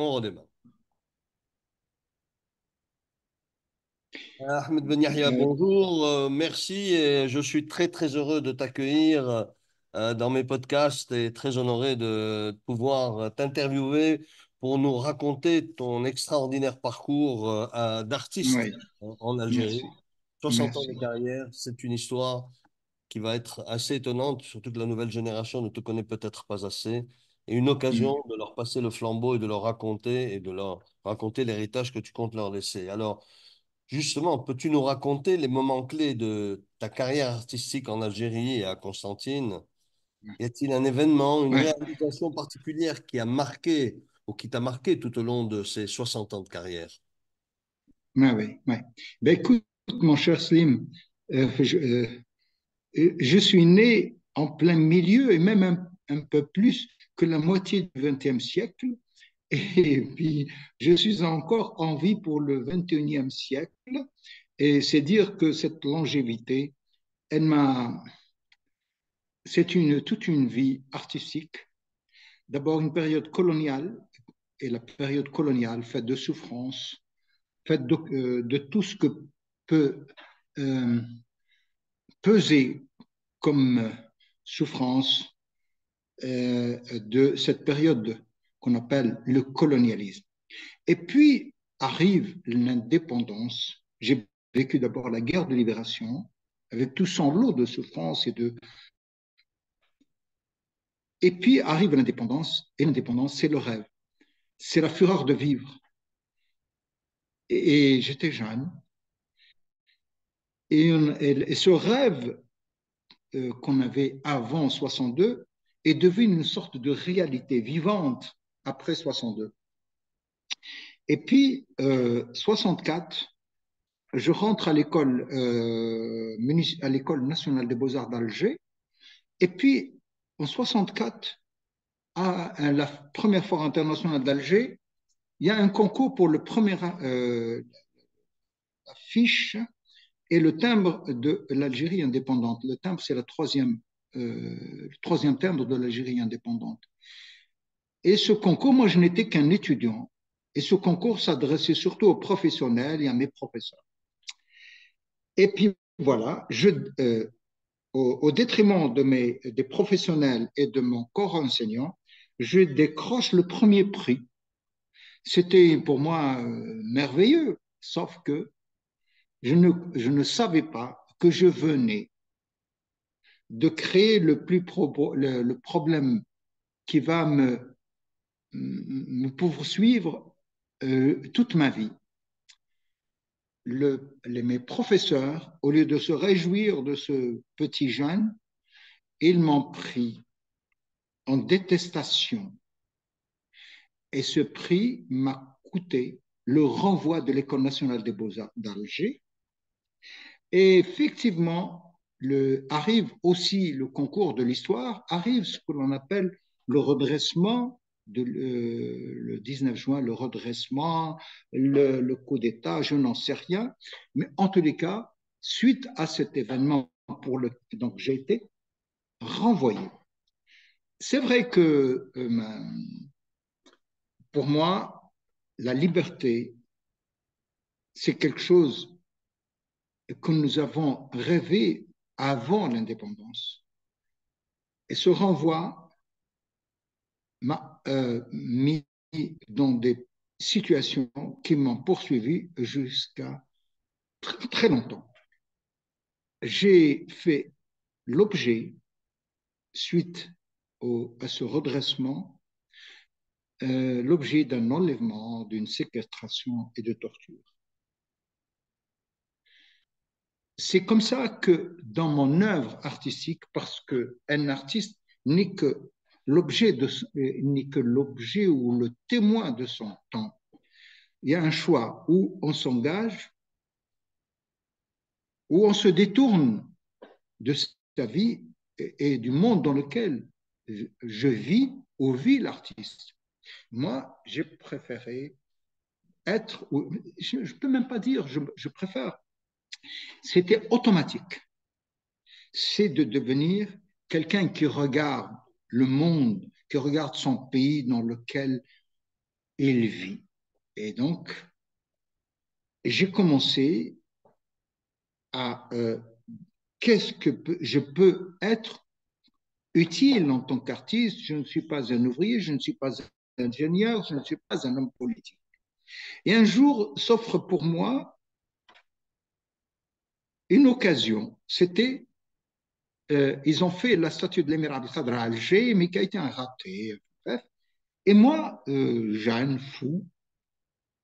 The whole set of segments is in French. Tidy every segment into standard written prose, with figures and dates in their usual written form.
On redémarre. Ahmed Ben Yahya, Euh, bonjour, merci et je suis très très heureux de t'accueillir dans mes podcasts et très honoré de pouvoir t'interviewer pour nous raconter ton extraordinaire parcours d'artiste oui, en merci, Algérie. 60 ans de merci. carrière, c'est une histoire qui va être assez étonnante, surtout que la nouvelle génération ne te connaît peut-être pas assez, et une occasion Mm. de leur passer le flambeau et de leur raconter l'héritage que tu comptes leur laisser. Alors, justement, peux-tu nous raconter les moments clés de ta carrière artistique en Algérie et à Constantine? Y a-t-il un événement, une Ouais, réalisation particulière qui a marqué ou qui t'a marqué tout au long de ces 60 ans de carrière? ouais, ouais, ouais. Ben, écoute, mon cher Slim, euh, je, euh, je suis né en plein milieu et même un peu plus que la moitié du XXe siècle. Et puis, je suis encore en vie pour le XXIe siècle. Et c'est dire que cette longévité, elle m'a, toute une vie artistique. D'abord, une période coloniale, et la période coloniale faite de souffrance, faite de tout ce que peut euh, peser comme souffrance de cette période qu'on appelle le colonialisme. Et puis arrive l'indépendance. J'ai vécu d'abord la guerre de libération avec tout son lot de souffrance et puis arrive l'indépendance, et l'indépendance, c'est le rêve, c'est la fureur de vivre. Et j'étais jeune, et ce rêve qu'on avait avant 62 est devenu une sorte de réalité vivante après 62. Et puis, 64, je rentre à l'école nationale des beaux-arts d'Alger. Et puis, en 64, à la première foire internationale d'Alger, il y a un concours pour le premier affiche et le timbre de l'Algérie indépendante. Le timbre, c'est le troisième timbre de l'Algérie indépendante. Et ce concours, moi, je n'étais qu'un étudiant. Et ce concours s'adressait surtout aux professionnels et à mes professeurs. Et puis voilà, au détriment des professionnels et de mon corps enseignant, je décroche le premier prix. C'était pour moi merveilleux, sauf que je ne savais pas que je venais de créer le problème qui va me poursuivre toute ma vie. Mes professeurs, au lieu de se réjouir de ce petit jeune, ils m'ont pris en détestation. Et ce prix m'a coûté le renvoi de l'École nationale des beaux-arts d'Alger. Et effectivement, arrive aussi le concours de l'histoire, arrive ce que l'on appelle le redressement, le 19 juin, le redressement, le coup d'État, je n'en sais rien. Mais en tous les cas, suite à cet événement, donc j'ai été renvoyé. C'est vrai que pour moi, la liberté, c'est quelque chose que nous avons rêvé avant l'indépendance. Et ce renvoi m'a mis dans des situations qui m'ont poursuivi jusqu'à très longtemps. J'ai fait l'objet, suite à ce redressement, l'objet d'un enlèvement, d'une séquestration et de torture. C'est comme ça que dans mon œuvre artistique, parce qu'un artiste n'est que n'est que l'objet ou le témoin de son temps. Il y a un choix où on s'engage, où on se détourne de sa vie et du monde dans lequel je vis ou vit l'artiste. Moi, j'ai préféré être, je ne peux même pas dire, je préfère, c'était automatique. C'est de devenir quelqu'un qui regarde le monde, qui regarde son pays dans lequel il vit. Et donc, j'ai commencé à qu'est-ce que je peux être utile en tant qu'artiste. Je ne suis pas un ouvrier, je ne suis pas un ingénieur, je ne suis pas un homme politique. Et un jour s'offre pour moi une occasion. C'était, ils ont fait la statue de l'émir Abdel Khadr à Alger, mais qui a été un raté. Bref. Et moi, jeune, fou,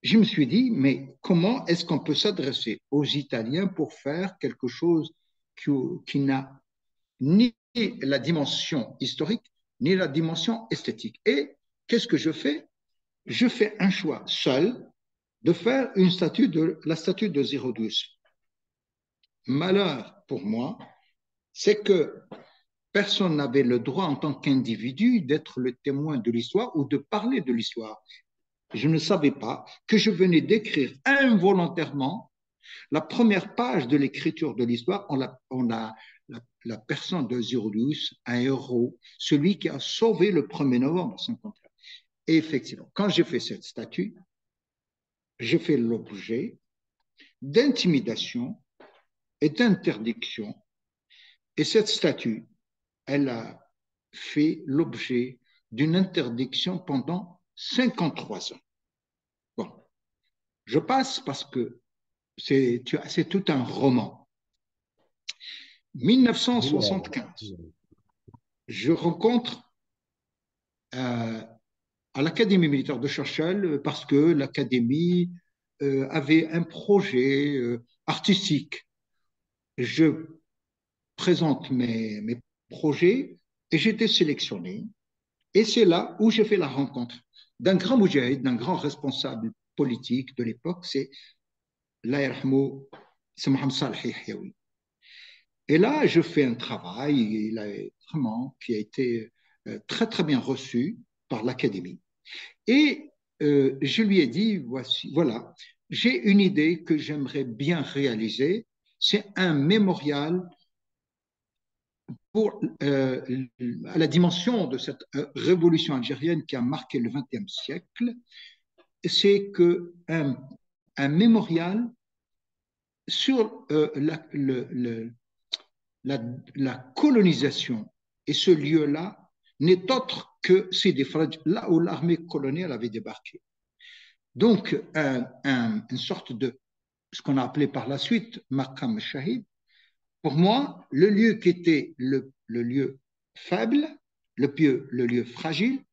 je me suis dit, mais comment est-ce qu'on peut s'adresser aux Italiens pour faire quelque chose qui n'a ni la dimension historique, ni la dimension esthétique. Et qu'est-ce que je fais? Je fais un choix seul de faire la statue de Zérodus. Malheur pour moi, c'est que personne n'avait le droit en tant qu'individu d'être le témoin de l'histoire ou de parler de l'histoire. Je ne savais pas que je venais d'écrire involontairement la première page de l'écriture de l'histoire. On a la personne de Zirulus, un héros, celui qui a sauvé le 1er novembre 1953. Et effectivement, quand j'ai fait cette statue, j'ai fait l'objet d'intimidation et d'interdiction. Et cette statue, elle a fait l'objet d'une interdiction pendant 53 ans. Bon, je passe parce que c'est tout un roman. 1975, je rencontre à l'Académie militaire de Churchill parce que l'Académie avait un projet artistique. Je présente mes projets et j'étais sélectionné. Et c'est là où j'ai fait la rencontre d'un grand moujahid, d'un grand responsable politique de l'époque, c'est l'Ayrahmou, c'est Mohamed Saleh Yahyaoui. Et là, je fais un travail il a, vraiment, qui a été très, très bien reçu par l'Académie. Et je lui ai dit, voici, voilà, j'ai une idée que j'aimerais bien réaliser. C'est un mémorial pour, à la dimension de cette révolution algérienne qui a marqué le XXe siècle. C'est un mémorial sur la colonisation. Et ce lieu-là n'est autre que Sidi Fradj, là où l'armée coloniale avait débarqué. Donc, une sorte de ce qu'on a appelé par la suite Maqam Shahid. Pour moi, le lieu qui était le lieu faible, le lieu fragile,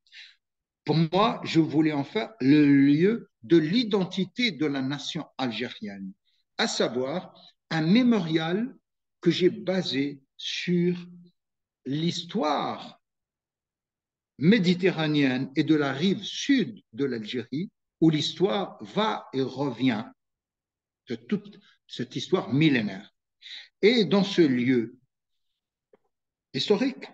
pour moi, je voulais en faire le lieu de l'identité de la nation algérienne, à savoir un mémorial que j'ai basé sur l'histoire méditerranéenne et de la rive sud de l'Algérie, où l'histoire va et revient de toute cette histoire millénaire. Et dans ce lieu historique,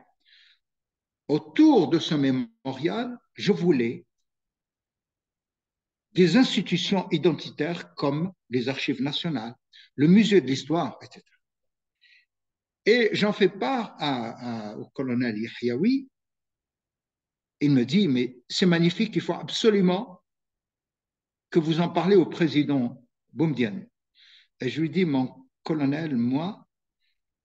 autour de ce mémorial, je voulais des institutions identitaires comme les archives nationales, le musée de l'histoire, etc. Et j'en fais part au colonel Yahyaoui. Il me dit, mais c'est magnifique, il faut absolument que vous en parlez au président Boumedienne. Et je lui dis, mon colonel, moi,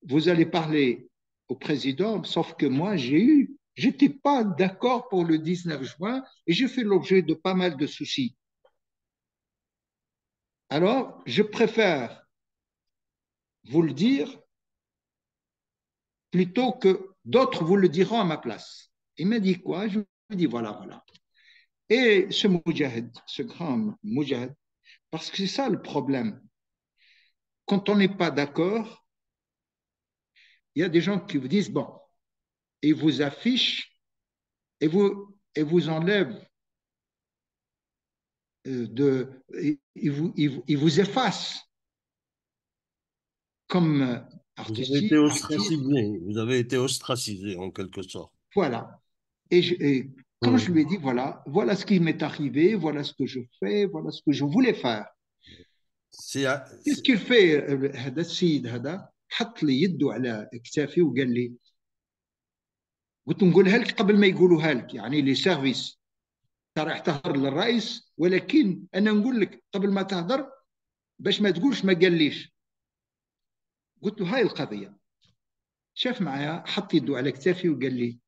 vous allez parler au président, sauf que moi, j'étais pas d'accord pour le 19 juin et j'ai fait l'objet de pas mal de soucis. Alors, je préfère vous le dire plutôt que d'autres vous le diront à ma place. Il m'a dit quoi? Je lui ai dit voilà, voilà. Et ce moujahid, ce grand moujahid, parce que c'est ça le problème. Quand on n'est pas d'accord, il y a des gens qui vous disent bon, ils vous affichent et vous enlèvent ils vous effacent comme Vous avez été artiste. ostracisé, vous avez été ostracisé en quelque sorte. Voilà. Et quand je Hmm. lui ai dit voilà, voilà ce qui m'est arrivé, voilà ce que je fais, voilà ce que je voulais faire. C'est, Qu'est-ce qu'il fait هذا السيد هذا حط لي يده على كتافي وقال لي قلت نقولها لك قبل ما يقولوها لك يعني لي سيرفيس راح تهضر للرئيس، ولكن انا نقول لك قبل ما تهضر باش ما تقولش ما قاليش. قلت له هاي القضيه. شاف معايا، حط يده على كتافي وقال لي،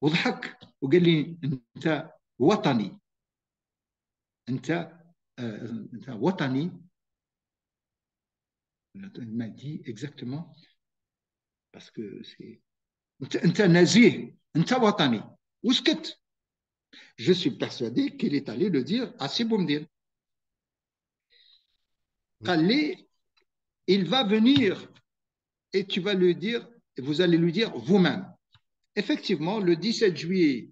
وضحك وقال لي انت وطني، انت انت وطني. Il m'a dit exactement parce que c'est انت نزيه، انت وطني، وسكت. Je suis persuadé qu'il est allé le dire à Sibomdin. قال لي il va venir et tu vas lui dire, vous allez lui dire vous-même. Effectivement, le 17 juillet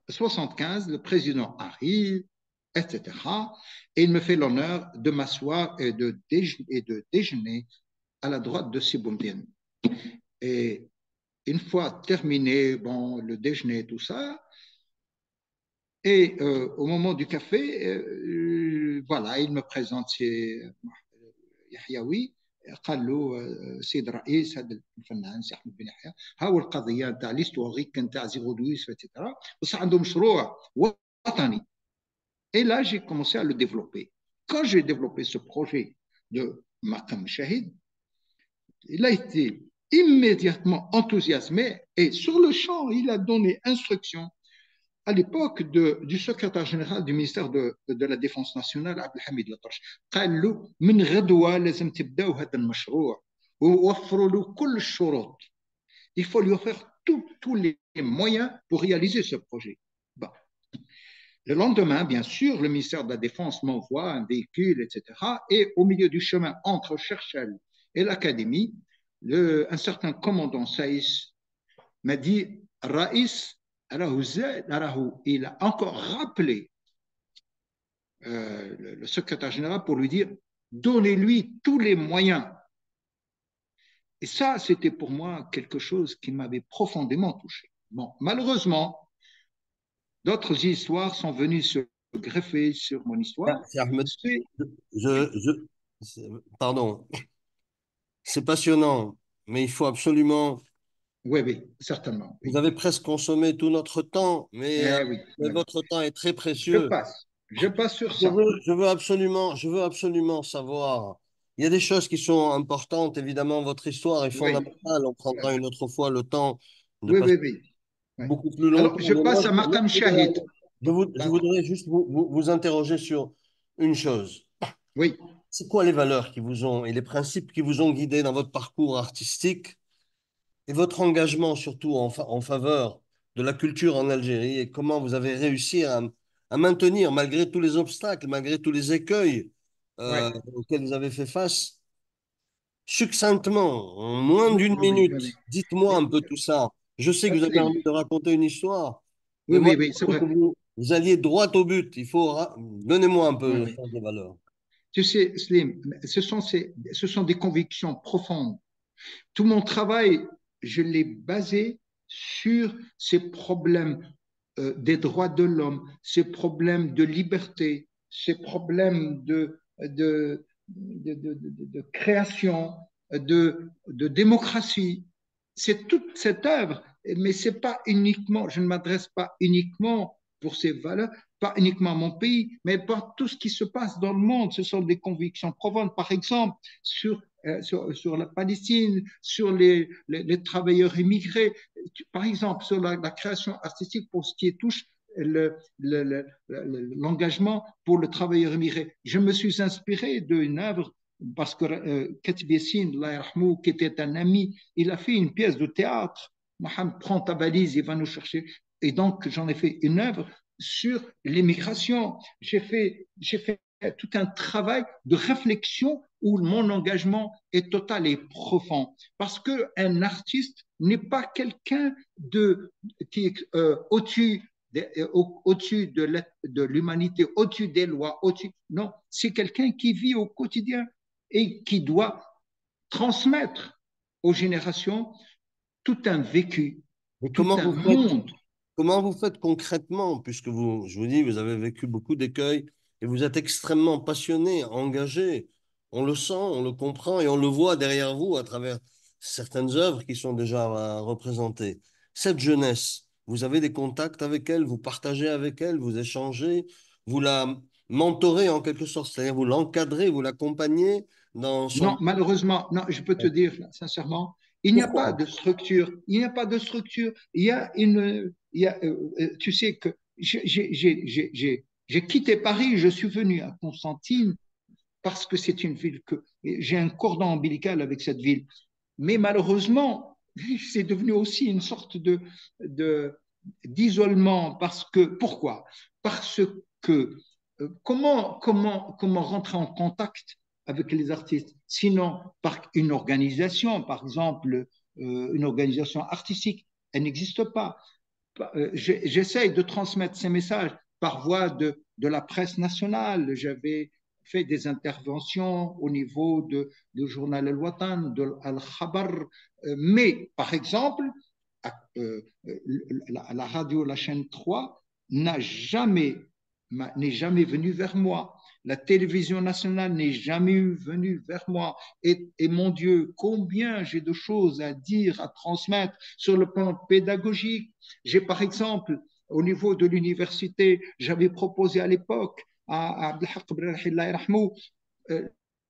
75, le président arrive, etc. Et il me fait l'honneur de m'asseoir et de déjeuner à la droite de Sibomdin. Et une fois terminé, bon, le déjeuner, tout ça, et au moment du café, voilà, il me présente يحيوي. قال له سيد الرئيس، هذا الفنان سي احمد بن يحيى، ها هو القضيه نتاع ليستوغيك نتاع زيغودويس اتسيتيرا، بس عنده مشروع وطني. Et là, j'ai commencé à le développer. Quand j'ai développé ce projet de Maqam Shahid, il a été immédiatement enthousiasmé et sur le champ, il a donné instruction à l'époque du secrétaire général du ministère de la Défense nationale, Abdelhamid Latarche. قال له من غدوة لازم تبداو هذا المشروع ووفروا له كل الشروط. Il faut lui offrir tous les moyens pour réaliser ce projet. Bon. Le lendemain, bien sûr, le ministère de la Défense m'envoie un véhicule, etc. Et au milieu du chemin entre Cherchel et l'académie, un certain commandant Saïs m'a dit, Raïs, il a encore rappelé le secrétaire général pour lui dire, donnez-lui tous les moyens. Et ça, c'était pour moi quelque chose qui m'avait profondément touché. Bon, malheureusement, d'autres histoires sont venues se greffer sur mon histoire. C'est Ahmed. C'est, Je, oui, je, Pardon, c'est passionnant, mais il faut absolument. oui, oui, certainement, Vous oui. avez presque consommé tout notre temps, Oui, mais oui, oui. votre temps est très précieux. Je passe sur ça. Je veux absolument savoir. Il y a des choses qui sont importantes, évidemment, votre histoire est Oui, fondamentale. On prendra une autre fois le temps de oui, passer oui, oui. Oui. beaucoup plus Alors, longtemps. je Mais passe à Maqam Shahid. je Pardon. voudrais juste vous interroger sur une chose. Oui, C'est quoi les valeurs qui vous ont et les principes qui vous ont guidé dans votre parcours artistique et votre engagement surtout en faveur de la culture en Algérie et comment vous avez réussi à maintenir, malgré tous les obstacles, malgré tous les écueils oui, auxquels vous avez fait face, succinctement, en moins oui, d'une oui, oui, oui, minute. oui. Dites-moi un peu tout ça. Je sais que vous avez Slim. envie de raconter une histoire, Oui, mais moi, oui, oui, je c'est veux vrai. que vous alliez droit au but. Donnez-moi un Oui, peu le oui. sens des valeurs. Tu sais, Slim, ce sont des convictions profondes. Tout mon travail, je l'ai basé sur ces problèmes des droits de l'homme, ces problèmes de liberté, ces problèmes de création, de démocratie. C'est toute cette œuvre, mais c'est pas uniquement, je ne m'adresse pas uniquement pour ces valeurs, pas uniquement à mon pays, mais par tout ce qui se passe dans le monde. Ce sont des convictions profondes, par exemple, sur la Palestine, sur les travailleurs immigrés, par exemple, sur la création artistique pour ce qui touche l'engagement pour le travailleur immigré. Je me suis inspiré d'une œuvre parce que Katib Yassine, qui était un ami, il a fait une pièce de théâtre. Mohamed, prends ta valise, il va nous chercher. Et donc, j'en ai fait une œuvre sur l'immigration. J'ai fait tout un travail de réflexion où mon engagement est total et profond. Parce qu'un artiste n'est pas quelqu'un qui est au-dessus au-dessus de l'humanité, au-dessus des lois, au-dessus. Non, c'est quelqu'un qui vit au quotidien et qui doit transmettre aux générations tout un vécu, Mais tout un monde. comment vous faites concrètement, puisque je vous dis, vous avez vécu beaucoup d'écueils et vous êtes extrêmement passionné, engagé. On le sent, on le comprend et on le voit derrière vous à travers certaines œuvres qui sont déjà représentées. Cette jeunesse, vous avez des contacts avec elle, vous partagez avec elle, vous échangez, vous la mentorez en quelque sorte, c'est-à-dire vous l'encadrez, vous l'accompagnez dans Non, son... malheureusement, non, je peux te dire sincèrement, il n'y a pas Pourquoi? de structure. Il n'y a pas de structure. Tu sais que j'ai quitté Paris, je suis venu à Constantine parce que c'est une ville que j'ai un cordon ombilical avec cette ville. Mais malheureusement, c'est devenu aussi une sorte de d'isolement parce que pourquoi? Parce que comment rentrer en contact avec les artistes? Sinon, par une organisation, par exemple, une organisation artistique, elle n'existe pas. J'essaye de transmettre ces messages par voie de la presse nationale. J'avais fait des interventions au niveau de journal Al-Watan, de Al-Khabar, mais par exemple, la radio, la chaîne 3 n'est jamais venue vers moi. La télévision nationale n'est jamais venue vers moi. Et mon Dieu, combien j'ai de choses à dire, à transmettre sur le plan pédagogique. J'ai par exemple, au niveau de l'université, j'avais proposé à l'époque à Abdelhak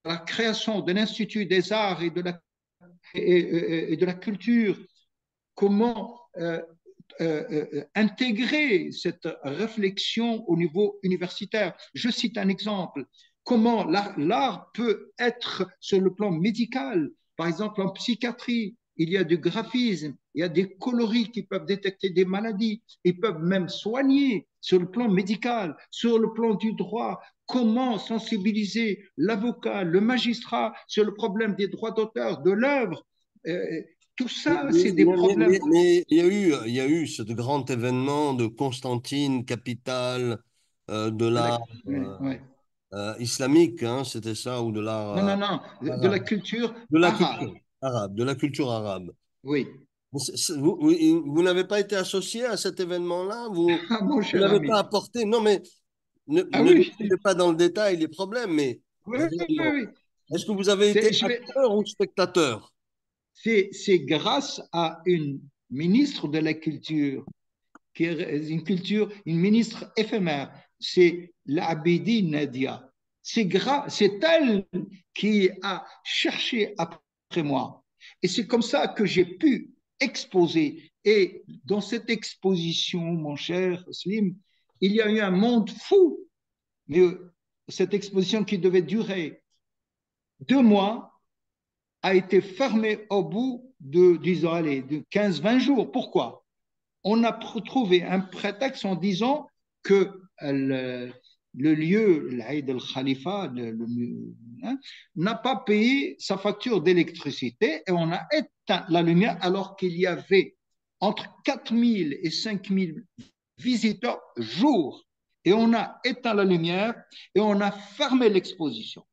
la création d'un institut des arts et de la culture. Comment intégrer cette réflexion au niveau universitaire. Je cite un exemple. Comment l'art peut être sur le plan médical, par exemple en psychiatrie, il y a du graphisme, il y a des coloris qui peuvent détecter des maladies, ils peuvent même soigner sur le plan médical, sur le plan du droit. Comment sensibiliser l'avocat, le magistrat sur le problème des droits d'auteur, de l'œuvre. Tout ça, c'est des problèmes. Mais il y a eu ce grand événement de Constantine, capitale de De la, l'art ouais, ouais. islamique, hein, c'était ça, ou de Non, non, l'art non, de la arabe, culture de la arabe. culture arabe, de la culture arabe. Oui. Vous n'avez pas été associé à cet événement-là? Ah, mon Vous cher n'avez ami. pas apporté? Non, mais Ah ne oui, décrivez pas dans le détail les problèmes, mais oui, oui, réellement, oui. est-ce que vous avez été Je vais, acteur ou spectateur? c'est grâce à une ministre de la Culture, qui est une culture, une ministre éphémère, c'est l'Abidi Nadia. C'est elle qui a cherché après moi. Et c'est comme ça que j'ai pu exposer. Et dans cette exposition, mon cher Slim, il y a eu un monde fou. Mais cette exposition qui devait durer 2 mois a été fermée au bout disons, allez, de 15-20 jours. Pourquoi? On a trouvé un prétexte en disant que le lieu, l'Aïd al-Khalifa, hein, n'a pas payé sa facture d'électricité et on a éteint la lumière alors qu'il y avait entre 4000 et 5000 visiteurs jour. Et on a éteint la lumière et on a fermé l'exposition.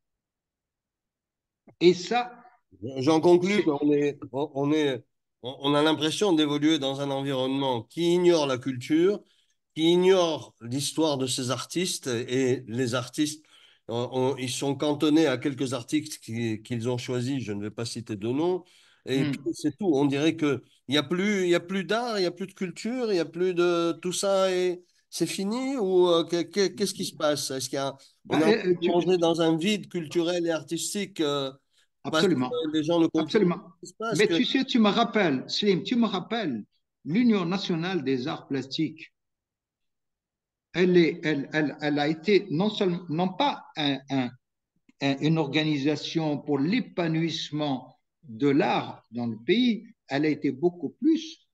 Et ça, J'en conclus c'est on a l'impression d'évoluer dans un environnement qui ignore la culture, qui ignore l'histoire de ces artistes et les artistes, ils sont cantonnés à quelques artistes qu'ils ont choisis, je ne vais pas citer de nom, et puis hmm. c'est tout. On dirait que il y a plus d'art, il y a plus de culture, il y a plus de tout ça et c'est fini ou qu'est-ce qui se passe? Est-ce on Bah, est en train de plonger dans un vide culturel et artistique parce que absolument, les gens ne comprennent pas absolument. ce qui se passe Mais que tu sais, tu me rappelles, Slim, tu me rappelles, l'Union nationale des arts plastiques, elle a été non seulement, non pas une organisation pour l'épanouissement de l'art dans le pays, elle a été beaucoup plus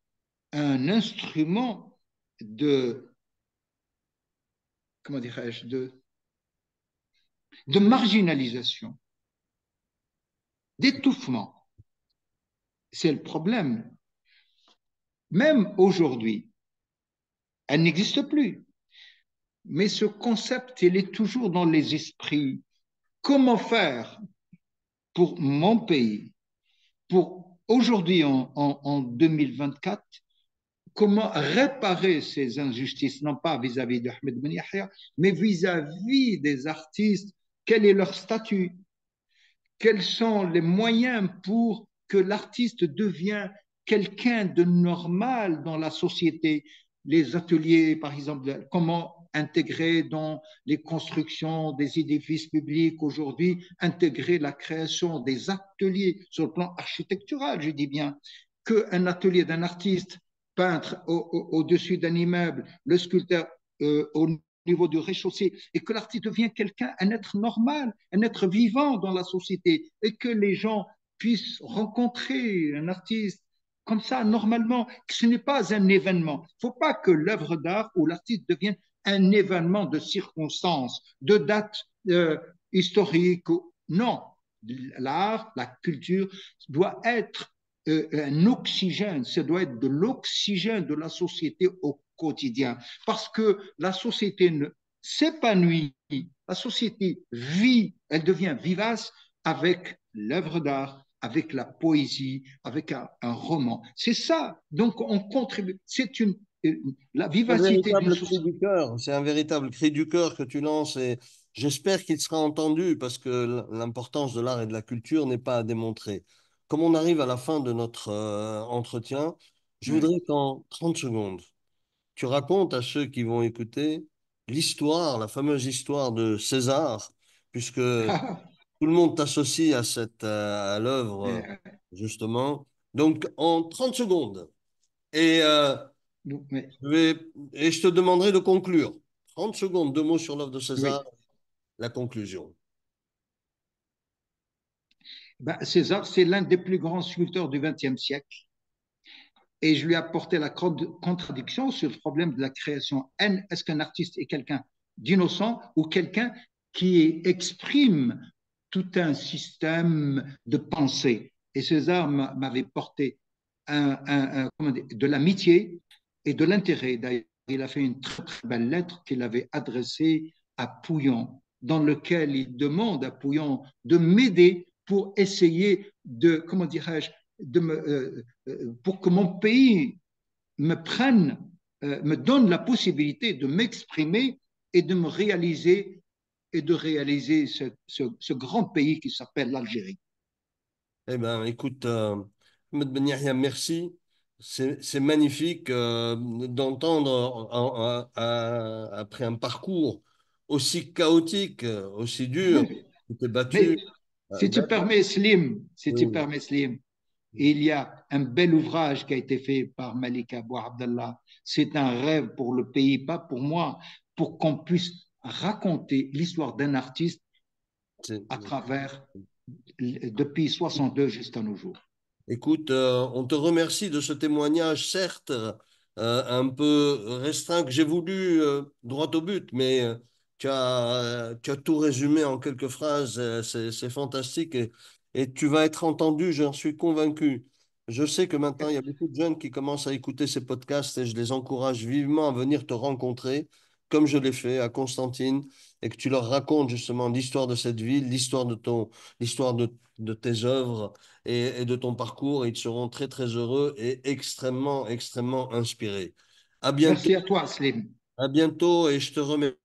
un instrument de, comment dirais-je, de marginalisation, d'étouffement. C'est le problème. Même aujourd'hui, elle n'existe plus. Mais ce concept, il est toujours dans les esprits. Comment faire pour mon pays, pour aujourd'hui en 2024, comment réparer ces injustices, non pas vis-à-vis d'Ahmed Ben Yahya, mais vis-à-vis des artistes, quel est leur statut, quels sont les moyens pour que l'artiste devienne quelqu'un de normal dans la société. Les ateliers, par exemple, comment intégrer dans les constructions des édifices publics aujourd'hui, intégrer la création des ateliers sur le plan architectural, je dis bien, qu'un atelier d'un artiste peintre au-dessus d'un immeuble, le sculpteur au niveau du rez-de-chaussée, et que l'artiste devient quelqu'un, un être normal, un être vivant dans la société, et que les gens puissent rencontrer un artiste comme ça, normalement, que ce n'est pas un événement. Il ne faut pas que l'œuvre d'art ou l'artiste devienne un événement de circonstances, de dates historiques. Non, l'art, la culture doit être un oxygène, ça doit être de l'oxygène de la société au quotidien. Parce que la société s'épanouit, la société vit, elle devient vivace avec l'œuvre d'art, avec la poésie, avec un roman. C'est ça. Donc, on contribue. C'est la Un vivacité d'une véritable cri société. du cœur. C'est un véritable cri du cœur que tu lances et j'espère qu'il sera entendu parce que l'importance de l'art et de la culture n'est pas à démontrer. Comme on arrive à la fin de notre entretien, je Ouais. voudrais qu'en 30 secondes, tu racontes à ceux qui vont écouter l'histoire, la fameuse histoire de César, puisque tout le monde t'associe à à l'œuvre, justement. Donc, en 30 secondes. Et et je te demanderai de conclure. 30 secondes, deux mots sur l'œuvre de César, oui. la conclusion. Ben, César, c'est l'un des plus grands sculpteurs du XXe siècle. Et je lui ai apporté la contradiction sur le problème de la création. Est-ce qu'un artiste est quelqu'un d'innocent ou quelqu'un qui exprime tout un système de pensée? Et César m'avait porté de l'amitié et de l'intérêt. D'ailleurs, il a fait une très, très belle lettre qu'il avait adressée à Pouillon, dans lequel il demande à Pouillon de m'aider pour essayer de, comment dirais-je, pour que mon pays me prenne, me donne la possibilité de m'exprimer et de me réaliser et de réaliser ce grand pays qui s'appelle l'Algérie. Eh bien, écoute, Ahmed Ben Yahya, merci. C'est magnifique d'entendre après un parcours aussi chaotique, aussi dur, tu t'es Mais battu. si tu permets, Slim, si tu Oui. permets, Slim, il y a un bel ouvrage qui a été fait par Malik Abou Abdallah. C'est un rêve pour le pays, pas pour moi, pour qu'on puisse raconter l'histoire d'un artiste C'est- à travers, depuis 62 jusqu'à nos jours. Écoute, on te remercie de ce témoignage, certes un peu restreint, que j'ai voulu droit au but, mais tu as tout résumé en quelques phrases. C'est fantastique et tu vas être entendu, j'en suis convaincu. Je sais que maintenant, il y a beaucoup de jeunes qui commencent à écouter ces podcasts et je les encourage vivement à venir te rencontrer, comme je l'ai fait à Constantine, et que tu leur racontes justement l'histoire de cette ville, l'histoire de tes œuvres et de ton parcours. Et ils seront très, très heureux et extrêmement, extrêmement inspirés. À bientôt, Merci à toi, Slim. à bientôt et je te remercie.